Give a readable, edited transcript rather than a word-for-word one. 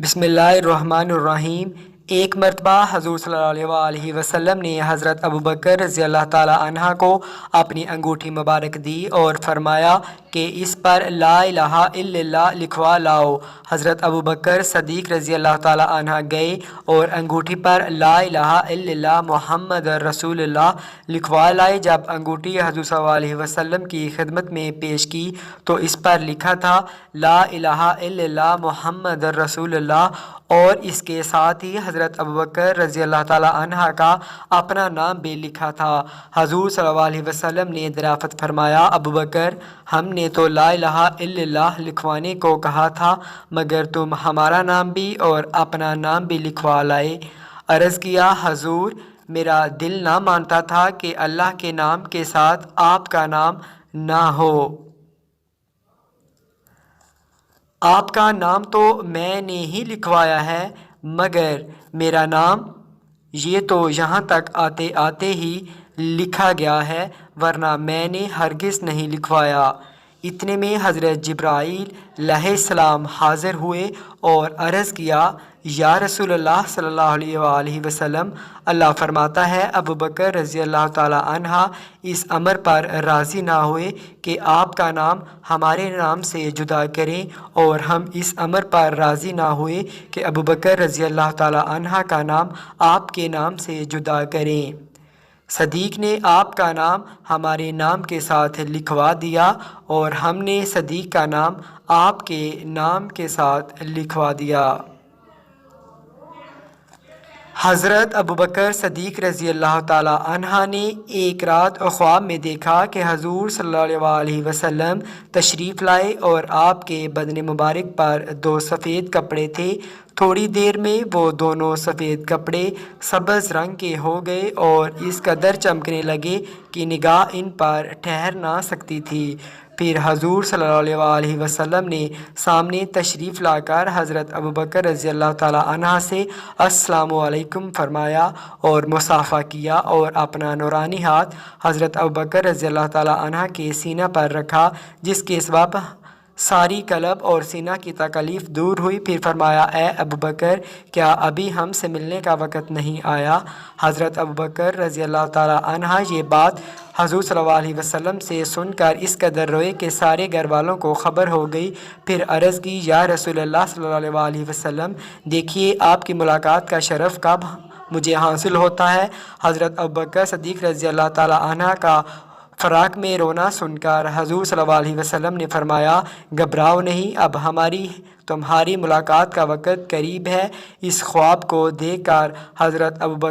بسم اللہ الرحمن الرحیم۔ ایک مرتبہ حضور صلی اللہ علیہ وسلم نے حضرت ابوبکر رضی اللہ تعالی عنہ کو اپنی انگوٹھی مبارک دی اور فرمایا کہ اس پر لا الہ الا اللہ لکھوا لاؤ۔ حضرت ابوبکر صدیق رضی اللہ تعالی عنہ گئے اور انگوٹھی پر لا الہ الا اللہ محمد رسول اللہ لکھوا لائے۔ جب انگوٹھی حضور صلی اللہ علیہ وسلم کی خدمت میں پیش کی تو اس پر لکھا تھا لا الہ الا اللہ محمد رسول اللہ، اور اس کے ساتھ ہی حضرت ابوبکر رضی اللہ تعالی عنہ کا اپنا نام بھی لکھا تھا۔ حضور صلی اللہ علیہ وسلم نے دریافت فرمایا، ابوبکر، ہم نے تو لا الہ الا اللہ لکھوانے کو کہا تھا، مگر تم ہمارا نام بھی اور اپنا نام بھی لکھوا لائے۔ عرض کیا، حضور، میرا دل نہ مانتا تھا کہ اللہ کے نام کے ساتھ آپ کا نام نہ ہو۔ آپ کا نام تو میں نے ہی لکھوایا ہے، مگر میرا نام یہ تو یہاں تک آتے آتے ہی لکھا گیا ہے، ورنہ میں نے ہرگز نہیں لکھوایا۔ اتنے میں حضرت جبرائیل علیہ السلام حاضر ہوئے اور عرض کیا، یا رسول اللہ صلی اللہ علیہ وآلہ وسلم، اللہ فرماتا ہے ابوبکر رضی اللہ تعالی عنہ اس امر پر راضی نہ ہوئے کہ آپ کا نام ہمارے نام سے جدا کریں، اور ہم اس امر پر راضی نہ ہوئے کہ ابوبکر رضی اللہ تعالی عنہ کا نام آپ کے نام سے جدا کریں۔ صدیق نے آپ کا نام ہمارے نام کے ساتھ لکھوا دیا اور ہم نے صدیق کا نام آپ کے نام کے ساتھ لکھوا دیا۔ حضرت ابوبکر صدیق رضی اللہ تعالی عنہ نے ایک رات خواب میں دیکھا کہ حضور صلی اللہ علیہ وسلم تشریف لائے اور آپ کے بدن مبارک پر دو سفید کپڑے تھے۔ تھوڑی دیر میں وہ دونوں سفید کپڑے سبز رنگ کے ہو گئے اور اس قدر چمکنے لگے کہ نگاہ ان پر ٹھہر نہ سکتی تھی۔ پھر حضور صلی اللہ علیہ وسلم نے سامنے تشریف لا کر حضرت ابوبکر رضی اللہ تعالی عنہ سے السلام علیکم فرمایا اور مصافحہ کیا، اور اپنا نورانی ہاتھ حضرت ابوبکر رضی اللہ تعالی عنہ کے سینہ پر رکھا، جس کے سبب ساری قلب اور سینہ کی تکلیف دور ہوئی۔ پھر فرمایا، اے ابوبکر، کیا ابھی ہم سے ملنے کا وقت نہیں آیا؟ حضرت ابوبکر رضی اللہ تعالی عنہ یہ بات حضور صلی اللہ علیہ وسلم سے سن کر اس قدر روئے کہ سارے گھر والوں کو خبر ہو گئی۔ پھر عرض کی، یا رسول اللہ صلی اللہ علیہ وسلم، دیکھیے آپ کی ملاقات کا شرف کب مجھے حاصل ہوتا ہے۔ حضرت ابوبکر صدیق رضی اللہ تعالی عنہ کا فراق میں رونا سن کر حضور صلی اللہ علیہ وسلم نے فرمایا، گھبراؤ نہیں، اب ہماری تمہاری ملاقات کا وقت قریب ہے۔ اس خواب کو دیکھ کر حضرت ابوبکر